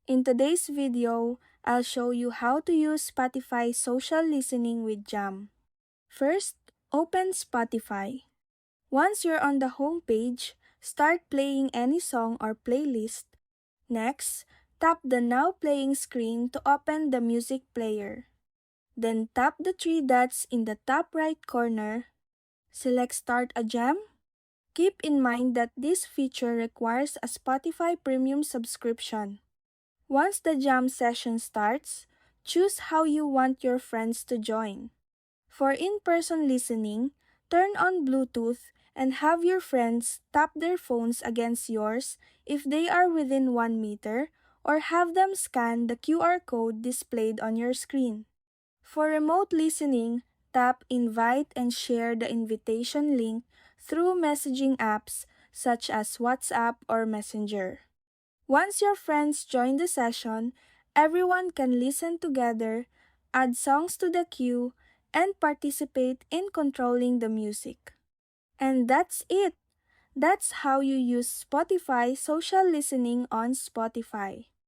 In today's video, I'll show you how to use Spotify social listening with Jam. First, open Spotify. Once you're on the home page, start playing any song or playlist. Next, tap the Now Playing screen to open the music player. Then tap the three dots in the top right corner. Select Start a Jam. Keep in mind that this feature requires a Spotify Premium subscription. Once the jam session starts, choose how you want your friends to join. For in-person listening, turn on Bluetooth and have your friends tap their phones against yours if they are within 1 meter, or have them scan the QR code displayed on your screen. For remote listening, tap Invite and share the invitation link through messaging apps such as WhatsApp or Messenger. Once your friends join the session, everyone can listen together, add songs to the queue, and participate in controlling the music. And that's it! That's how you use Spotify social listening on Spotify.